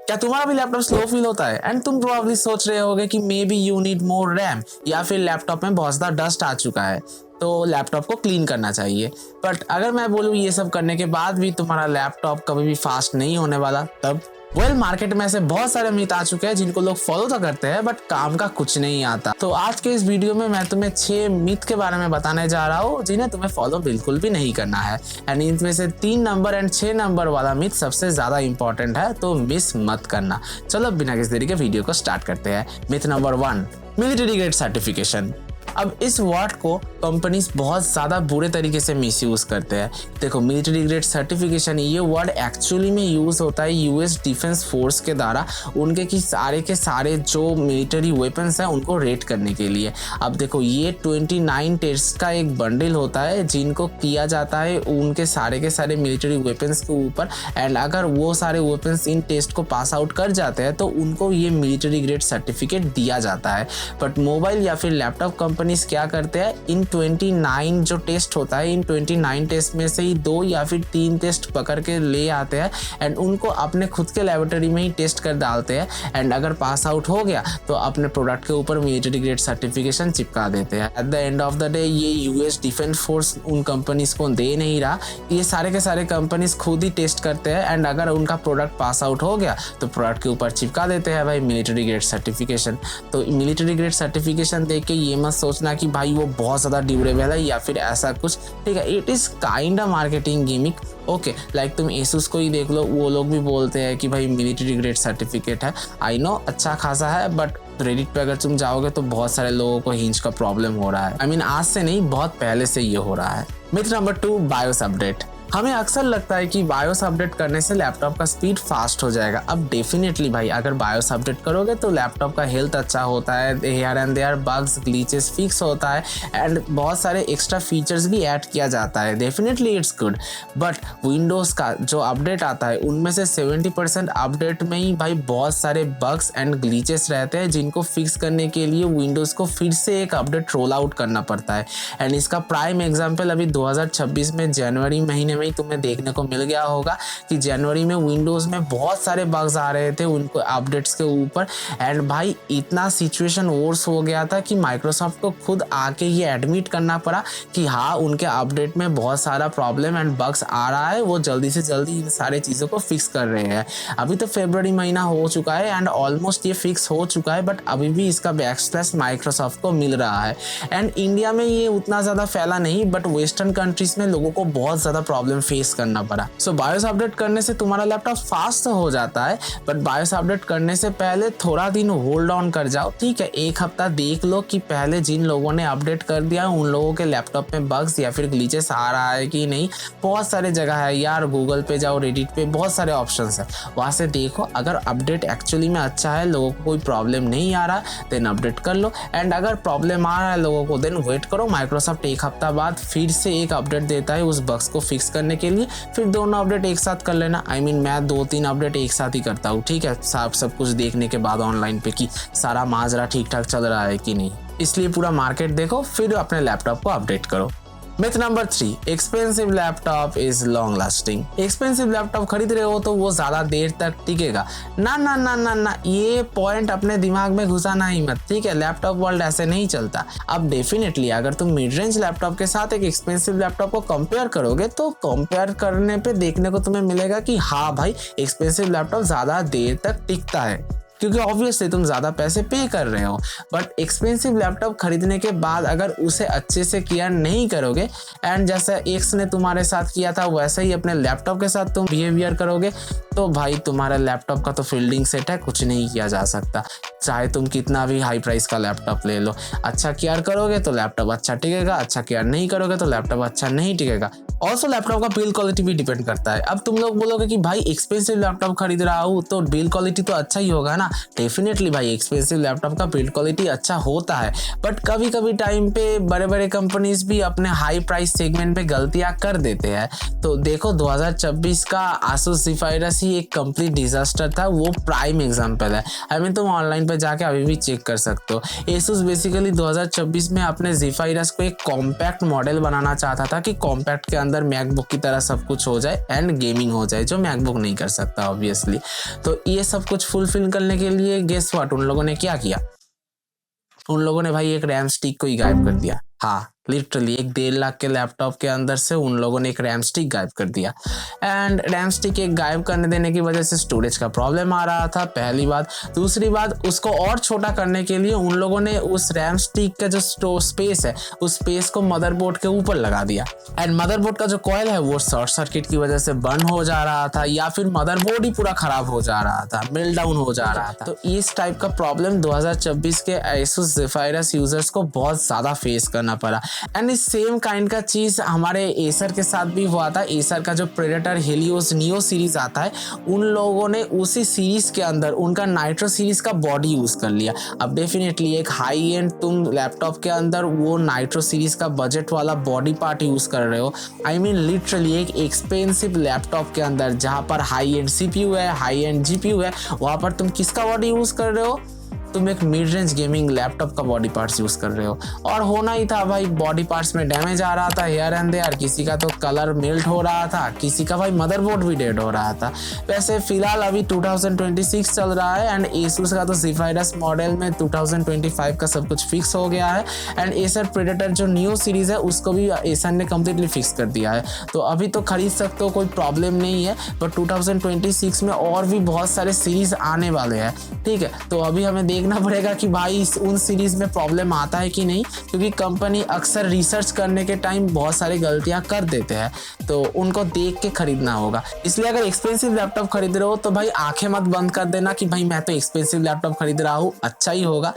क्या तुम्हारा भी लैपटॉप स्लो फील होता है एंड तुम प्रोबेबली सोच रहे होगे कि may be you need more RAM या फिर लैपटॉप में बहुत ज़्यादा डस्ट आ चुका है तो लैपटॉप को क्लीन करना चाहिए। बट अगर मैं बोलूँ ये सब करने के बाद भी तुम्हारा लैपटॉप कभी भी फास्ट नहीं होने वाला, तब मार्केट में ऐसे बहुत सारे मिथ आ चुके हैं जिनको लोग फॉलो तो करते हैं बट काम का कुछ नहीं आता। तो आज के इस वीडियो में मैं तुम्हें 6 मिथ के बारे में बताने जा रहा हूँ जिन्हें तुम्हें फॉलो बिल्कुल भी नहीं करना है। एंड इनमें से 3 नंबर एंड 6 नंबर वाला मिथ सबसे ज्यादा इंपॉर्टेंट है, तो मिस मत करना। चलो बिना किसी देरी के वीडियो को स्टार्ट करते हैं। Myth number 1, military grade certification. अब इस वर्ड को कंपनीज बहुत ज़्यादा बुरे तरीके से मिसयूज करते हैं। देखो, मिलिट्री ग्रेड सर्टिफिकेशन ये वर्ड एक्चुअली में यूज़ होता है यूएस डिफेंस फोर्स के द्वारा उनके के सारे जो मिलिट्री वेपन्स हैं उनको रेट करने के लिए। अब देखो, ये 29 टेस्ट का एक बंडल होता है जिनको किया जाता है उनके के सारे मिलिट्री वेपन्स के ऊपर। एंड अगर वो सारे वेपन्स इन टेस्ट को पास आउट कर जाते हैं तो उनको ये मिलिट्री ग्रेड सर्टिफिकेट दिया जाता है। बट मोबाइल या फिर लैपटॉप कंपनीज क्या करते हैं, इन 29 जो टेस्ट होता है, इन 29 टेस्ट में से ही 2 या फिर 3 टेस्ट पकड़ के ले आते हैं एंड उनको अपने खुद के लेबोरेटरी में ही टेस्ट कर डालते हैं। एंड अगर पास आउट हो गया तो अपने प्रोडक्ट के ऊपर मिलिट्री ग्रेड सर्टिफिकेशन चिपका देते हैं। At the end of the day ये यूएस डिफेंस फोर्स उन कंपनीज को दे नहीं रहा, ये सारे के सारे कंपनीज खुद ही टेस्ट करते हैं। एंड अगर उनका प्रोडक्ट पास आउट हो गया तो प्रोडक्ट के ऊपर चिपका देते हैं भाई मिलिट्री ग्रेड सर्टिफिकेशन। तो मिलिट्री ग्रेड सर्टिफिकेशन देख के ये मत सोचना कि भाई वो बहुत ज़्यादा ड्यूरेबल है या फिर ऐसा कुछ, ठीक है। It is kind of marketing gimmick, okay. Like तुम एसुस को ही देख लो, वो लोग भी बोलते हैं कि भाई मिलिट्री ग्रेड सर्टिफिकेट है। आई नो अच्छा खासा है, बट रेडिट पे अगर तुम जाओगे तो बहुत सारे लोगों को हिंज का प्रॉब्लम हो रहा है। आई मीन आज से नहीं, बहुत पहले से ये हो रहा है। Myth number 2, BIOS update. हमें अक्सर लगता है कि बायोस अपडेट करने से लैपटॉप का स्पीड फास्ट हो जाएगा। अब डेफिनेटली भाई अगर बायोस अपडेट करोगे तो लैपटॉप का हेल्थ अच्छा होता है, here and there bugs glitches fix होता है एंड बहुत सारे एक्स्ट्रा फीचर्स भी ऐड किया जाता है। Definitely it's good, but Windows का जो अपडेट आता है उनमें से 70% अपडेट में ही भाई बहुत सारे बग्स एंड ग्लिचेस रहते हैं जिनको फिक्स करने के लिए विंडोज़ को फिर से एक अपडेट रोल आउट करना पड़ता है। एंड इसका प्राइम एग्जाम्पल अभी 2026 में जनवरी महीने में तुम्हें देखने को मिल गया होगा कि जनवरी में विंडोज में बहुत सारे बग्स आ रहे थे उनको अपडेट्स के ऊपर। एंड भाई इतना सिचुएशन वर्स हो गया था कि माइक्रोसॉफ्ट को खुद आके ये एडमिट करना पड़ा कि हाँ उनके अपडेट में बहुत सारा प्रॉब्लम एंड बग्स आ रहा है, वो जल्दी से जल्दी इन सारे चीज़ों को फिक्स कर रहे हैं। अभी तो फरवरी महीना हो चुका है एंड ऑलमोस्ट ये फिक्स हो चुका है, बट अभी भी इसका बैकस्लैश माइक्रोसॉफ्ट को मिल रहा है। एंड इंडिया में ये उतना ज़्यादा फैला नहीं, बट वेस्टर्न कंट्रीज में लोगों को बहुत ज़्यादा प्रॉब्लम फेस करना पड़ा। सो बायोस अपडेट करने से तुम्हारा लैपटॉप फास्ट हो जाता है, बट बायोस अपडेट करने से पहले थोड़ा दिन होल्ड ऑन कर जाओ, ठीक है। एक हफ्ता देख लो कि पहले जिन लोगों ने अपडेट कर दिया उन लोगों के लैपटॉप में बग्स या फिर ग्लिचेस आ रहा है कि नहीं। बहुत सारे जगह है यार, गूगल पे जाओ, रेडिट पे बहुत सारे ऑप्शंस है, वहाँ से देखो। अगर अपडेट एक्चुअली में अच्छा है, लोगों को कोई प्रॉब्लम नहीं आ रहा, देन अपडेट कर लो। एंड अगर प्रॉब्लम आ रहा है लोगों को, देन वेट करो। माइक्रोसॉफ्ट एक हफ्ता बाद फिर से एक अपडेट देता है उस बग्स को फिक्स करने के लिए, फिर दोनों अपडेट एक साथ कर लेना। आई मीन मैं 2-3 अपडेट एक साथ ही करता हूँ, ठीक है, सब कुछ देखने के बाद ऑनलाइन पे कि सारा माजरा ठीक ठाक चल रहा है कि नहीं। इसलिए पूरा मार्केट देखो फिर अपने लैपटॉप को अपडेट करो। Myth number 3, expensive laptop is long lasting. Expensive laptop खरीद रहे हो तो वो ज्यादा देर तक टिकेगा ना ना ना ना ना, ये पॉइंट अपने दिमाग में घुसाना ही मत, ठीक है। लैपटॉप वर्ल्ड ऐसे नहीं चलता। अब डेफिनेटली अगर तुम मिड रेंज लैपटॉप के साथ एक एक्सपेंसिव लैपटॉप को कंपेयर करोगे तो कंपेयर करने पे देखने को तुम्हें मिलेगा कि हाँ भाई एक्सपेंसिव लैपटॉप ज्यादा देर तक टिकता है, क्योंकि ऑब्वियसली तुम ज़्यादा पैसे पे कर रहे हो। बट एक्सपेंसिव लैपटॉप खरीदने के बाद अगर उसे अच्छे से केयर नहीं करोगे एंड जैसा एक्स ने तुम्हारे साथ किया था वैसे ही अपने लैपटॉप के साथ तुम बिहेवियर करोगे तो भाई तुम्हारा लैपटॉप का तो फील्डिंग सेट है, कुछ नहीं किया जा सकता। चाहे तुम कितना भी हाई प्राइस का लैपटॉप ले लो, अच्छा केयर करोगे तो लैपटॉप अच्छा टिकेगा, अच्छा केयर नहीं करोगे तो लैपटॉप अच्छा नहीं टिकेगा। ऑल्सो लैपटॉप का बिल्ड क्वालिटी भी डिपेंड करता है। अब तुम लोग बोलोगे कि भाई एक्सपेंसिव लैपटॉप खरीद रहा हूँ तो बिल्ड क्वालिटी तो अच्छा ही होगा ना। डेफिनेटली भाई एक्सपेंसिव लैपटॉप का बिल्ड क्वालिटी अच्छा होता है, बट कभी कभी टाइम पे बड़े बड़े कंपनीज भी अपने हाई प्राइस सेगमेंट पे गलतियां कर देते हैं। तो देखो 2026 का आसूस ज़ेफायरस ही एक कंप्लीट डिजास्टर था, वो प्राइम एग्जांपल है। आई मीन तुम ऑनलाइन पे जाके अभी भी चेक कर सकते हो। Asus बेसिकली 2026 में अपने Zephyrus को एक कॉम्पैक्ट मॉडल बनाना चाहता था कि कॉम्पैक्ट के अंदर मैकबुक की तरह सब कुछ हो जाए एंड गेमिंग हो जाए, जो मैकबुक नहीं कर सकता ऑब्वियसली। तो ये सब कुछ फुलफिल करने के लिए गेस व्हाट उन लोगों ने क्या किया, उन लोगों ने भाई एक रैम स्टिक को ही गायब कर दिया। हाँ, लिटरली एक 1.5 लाख के लैपटॉप के अंदर से उन लोगों ने एक रैम स्टिक गायब कर दिया। एंड रैम स्टिक एक गायब करने देने की वजह से स्टोरेज का प्रॉब्लम आ रहा था, पहली बात। दूसरी बात, उसको और छोटा करने के लिए उन लोगों ने उस रैम स्टिक का जो स्पेस है, उस स्पेस को मदरबोर्ड के ऊपर लगा दिया। एंड मदरबोर्ड का जो कॉइल है वो शॉर्ट सर्किट की वजह से बंद हो जा रहा था, या फिर मदरबोर्ड ही पूरा खराब हो जा रहा था, मेल्ट डाउन हो जा रहा था। तो इस टाइप का प्रॉब्लम 2026 के Asus Zephyrus यूजर्स को बहुत ज्यादा फेस करना पड़ा। एंड इस सेम काइंड का चीज हमारे एसर के साथ भी हुआ था। एसर का जो प्रेडेटर हेलियोस नियो सीरीज आता है, उन लोगों ने उसी सीरीज के अंदर उनका नाइट्रो सीरीज का बॉडी यूज कर लिया। अब डेफिनेटली एक हाई एंड तुम लैपटॉप के अंदर वो नाइट्रो सीरीज का बजट वाला बॉडी पार्ट यूज कर रहे हो। आई मीन लिटरली एक एक्सपेंसिव लैपटॉप के अंदर जहां पर हाई एंड सीपीयू है, हाई एंड जीपीयू है, वहां पर तुम किसका बॉडी यूज कर रहे हो, तुम एक मिड रेंज गेमिंग लैपटॉप का बॉडी पार्ट्स यूज कर रहे हो। और होना ही था भाई, बॉडी पार्ट्स में डैमेज आ रहा था हियर एंड देयर, किसी का तो कलर मेल्ट हो रहा था, किसी का भाई मदरबोर्ड भी डेड हो रहा था। वैसे फिलहाल अभी 2026 चल रहा है एंड Asus का तो Zephyrus मॉडल में 2025 का सब कुछ फिक्स हो गया है। एंड Acer Predator जो न्यू सीरीज है उसको भी Acer ने कम्प्लीटली फिक्स कर दिया है, तो अभी तो खरीद सकते हो, कोई प्रॉब्लम नहीं है। बट 2026 में और भी बहुत सारे सीरीज आने वाले हैं, ठीक है। तो अभी हमें देखना पड़ेगा कि भाई उन सीरीज में प्रॉब्लम आता है कि नहीं, क्योंकि कंपनी अक्सर रिसर्च करने के टाइम बहुत सारी गलतियां कर देते हैं, तो उनको देख के खरीदना होगा। इसलिए अगर एक्सपेंसिव लैपटॉप खरीद रहे हो तो भाई आंखें मत बंद कर देना कि भाई मैं तो एक्सपेंसिव लैपटॉप खरीद रहा हूँ, अच्छा ही होगा।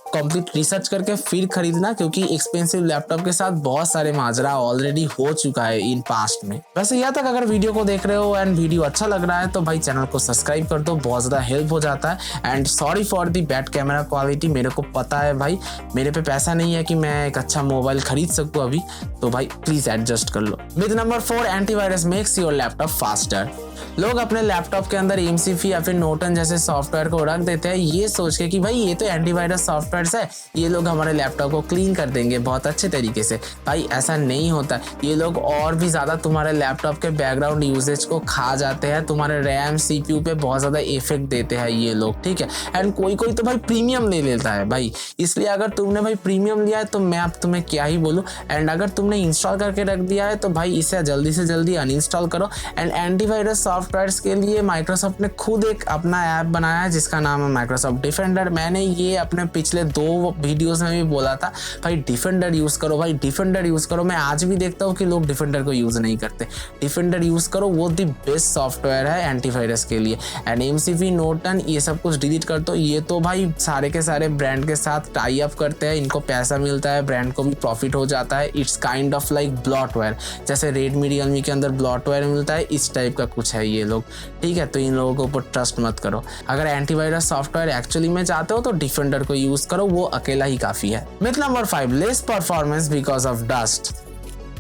कंप्लीट रिसर्च करके फिर खरीदना, क्योंकि एक्सपेंसिव लैपटॉप के साथ बहुत सारे माजरा ऑलरेडी हो चुका है इन पास्ट में। वैसे यहाँ तक अगर वीडियो को देख रहे हो एंड वीडियो अच्छा लग रहा है तो भाई चैनल को सब्सक्राइब कर दो, बहुत ज्यादा हेल्प हो जाता है। And sorry for the bad camera quality, मेरे को पता है भाई, मेरे पे पैसा नहीं है कि मैं एक अच्छा मोबाइल खरीद सकूं अभी, तो भाई प्लीज एडजस्ट कर लो। Myth number 4, antivirus makes your laptop faster. लोग अपने लैपटॉप के अंदर MCF या फिर नोटन जैसे सॉफ्टवेयर को रख देते हैं ये सोच के कि भाई ये तो एंटीवायरस सॉफ्टवेयर है, ये लोग हमारे लैपटॉप को क्लीन कर देंगे बहुत अच्छे तरीके से। भाई ऐसा नहीं होता, ये लोग और भी ज्यादा तुम्हारे लैपटॉप के बैकग्राउंड यूजेज को खा जाते हैं, तुम्हारे रैम CPU पे बहुत ज्यादा इफेक्ट देते हैं ये लोग, ठीक है। एंड कोई कोई तो भाई प्रीमियम ले लेता है भाई, इसलिए अगर तुमने भाई प्रीमियम लिया है तो मैं अब तुम्हें क्या ही बोलूँ। एंड अगर तुमने इंस्टॉल करके रख दिया है तो भाई इसे जल्दी से जल्दी अनइंस्टॉल करो। एंड एंटीवायरस सॉफ्टवेयर्स के लिए माइक्रोसॉफ्ट ने खुद एक अपना ऐप बनाया है जिसका नाम है माइक्रोसॉफ्ट डिफेंडर। मैंने ये अपने पिछले 2 वीडियोस में भी बोला था भाई डिफेंडर यूज करो, भाई डिफेंडर यूज करो। मैं आज भी देखता हूँ कि लोग डिफेंडर को यूज नहीं करते, डिफेंडर यूज करो, वो दी बेस्ट सॉफ्टवेयर है एंटीवायरस के लिए। एंड MCF नोटन ये सब कुछ डिलीट कर दो, ये तो भाई सारे के सारे ब्रांड के साथ टाई अप करते हैं, इनको पैसा मिलता है, ब्रांड को भी प्रॉफिट हो जाता है। It's kind of like bloatware, जैसे रेडमी रियलमी के अंदर ब्लॉटवेयर मिलता है, इस टाइप का कुछ है ये लोग, ठीक है। तो इन लोगों के ऊपर ट्रस्ट मत करो। अगर एंटीवायरस सॉफ्टवेयर एक्चुअली में चाहते हो तो डिफेंडर को यूज करो, वो अकेला ही काफी है। Myth number 5, less performance because of dust.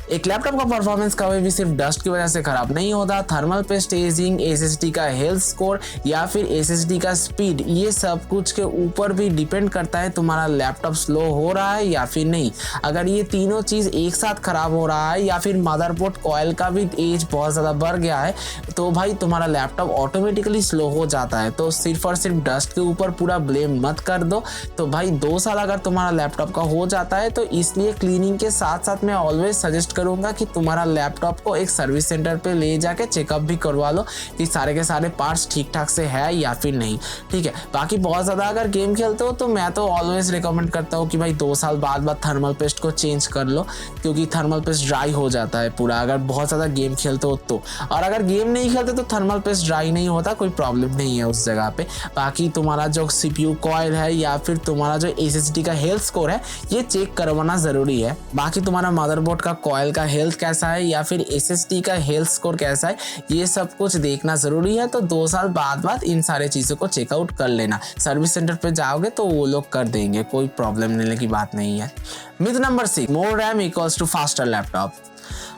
एक लैपटॉप का परफॉर्मेंस कभी भी सिर्फ डस्ट की वजह से खराब नहीं होता। थर्मल पेस्ट एजिंग, SSD का हेल्थ स्कोर या फिर SSD का स्पीड, ये सब कुछ के ऊपर भी डिपेंड करता है तुम्हारा लैपटॉप स्लो हो रहा है या फिर नहीं। अगर ये तीनों चीज एक साथ खराब हो रहा है या फिर मदरबोर्ड कॉइल का भी एज बहुत ज्यादा बढ़ गया है तो भाई तुम्हारा लैपटॉप ऑटोमेटिकली स्लो हो जाता है। तो सिर्फ और सिर्फ डस्ट के ऊपर पूरा ब्लेम मत कर दो। तो भाई 2 साल अगर तुम्हारा लैपटॉप का हो जाता है तो इसलिए क्लीनिंग के साथ साथ मैं ऑलवेज सजेस्ट करूंगा कि तुम्हारा लैपटॉप को एक सर्विस सेंटर पे ले जाके चेकअप भी करवा लो कि सारे के सारे पार्ट्स ठीक ठाक से है या फिर नहीं, ठीक है। बाकी बहुत ज्यादा अगर गेम खेलते हो तो मैं तो ऑलवेज रिकमेंड करता हूँ कि भाई 2 साल बाद थर्मल पेस्ट को चेंज कर लो, क्योंकि थर्मल पेस्ट ड्राई हो जाता है पूरा अगर बहुत ज्यादा गेम खेलते हो तो। और अगर गेम नहीं खेलते तो थर्मल पेस्ट ड्राई नहीं होता, कोई प्रॉब्लम नहीं है उस जगह पे। बाकी तुम्हारा जो CPU कॉइल है या फिर तुम्हारा जो SSD का हेल्थ स्कोर है ये चेक करवाना जरूरी है। बाकी तुम्हारा मदरबोर्ड का कॉइल का हेल्थ कैसा है या फिर SSD का हेल्थ स्कोर कैसा है ये सब कुछ देखना जरूरी है। तो 2 साल बाद इन सारे चीजों को चेकआउट कर लेना। सर्विस सेंटर पे जाओगे तो वो लोग कर देंगे, कोई प्रॉब्लम लेने की बात नहीं है। Myth number 6, more RAM equals to faster laptop.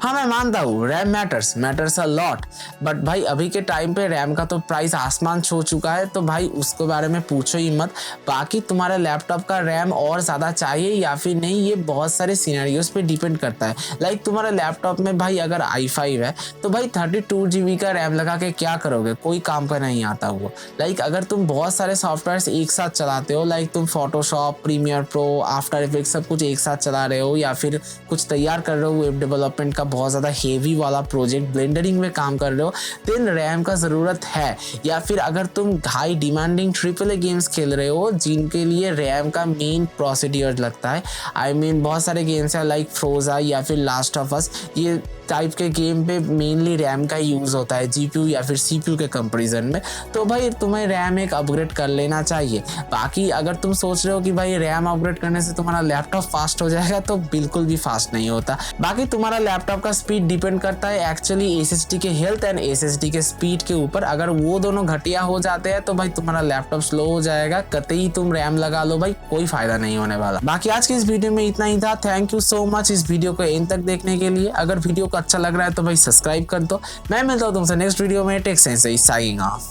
हाँ मैं मानता हूँ RAM matters a lot, but भाई अभी के टाइम पे रैम का तो प्राइस आसमान छू चुका है, तो भाई उसके बारे में पूछो ही मत। बाकी तुम्हारे लैपटॉप का रैम और ज़्यादा चाहिए या फिर नहीं, ये बहुत सारे सिनेरियोज पे डिपेंड करता है। लाइक तुम्हारे लैपटॉप में भाई अगर i5 है तो भाई 32 GB का रैम लगा के क्या करोगे, कोई काम का नहीं आता हुआ। लाइक अगर तुम बहुत सारे सॉफ्टवेयर्स एक साथ चलाते हो, लाइक तुम Photoshop, Premiere Pro, After Effects सब कुछ एक साथ चला रहे हो, या फिर कुछ तैयार कर रहे हो वेब डेवलपमेंट का बहुत ज़्यादा हेवी वाला प्रोजेक्ट, ब्लेंडरिंग में काम कर रहे हो, देन रैम का ज़रूरत है। या फिर अगर तुम हाई डिमांडिंग AAA गेम्स खेल रहे हो जिनके लिए रैम का मेन प्रोसीड्यूर लगता है, आई मीन बहुत सारे गेम्स हैं लाइक फ्रोजा या फिर लास्ट ऑफ अस, ये टाइप के गेम पे मेनली रैम का यूज़ होता है GPU या फिर CPU के कंपैरिजन में, तो भाई तुम्हें रैम एक अपग्रेड कर लेना चाहिए। बाकी अगर तुम सोच रहे हो कि भाई रैम अपग्रेड करने से तुम्हारा लैपटॉप फास्ट हो जाएगा, तो बिल्कुल भी फास्ट नहीं होता। बाकी तुम्हारा लैपटॉप का स्पीड डिपेंड करता है एक्चुअली SSD के हेल्थ एंड SSD के स्पीड के ऊपर। अगर वो दोनों घटिया हो जाते हैं तो भाई तुम्हारा लैपटॉप स्लो हो जाएगा, कतई तुम रैम लगा लो भाई, कोई फायदा नहीं होने वाला। बाकी आज की इस वीडियो में इतना ही था। थैंक यू सो मच इस वीडियो को एंड तक देखने के लिए। अगर वीडियो को अच्छा लग रहा है तो भाई सब्सक्राइब कर दो। मैं मिलता हूँ तुमसे नेक्स्ट वीडियो में। Tech Sense signing of.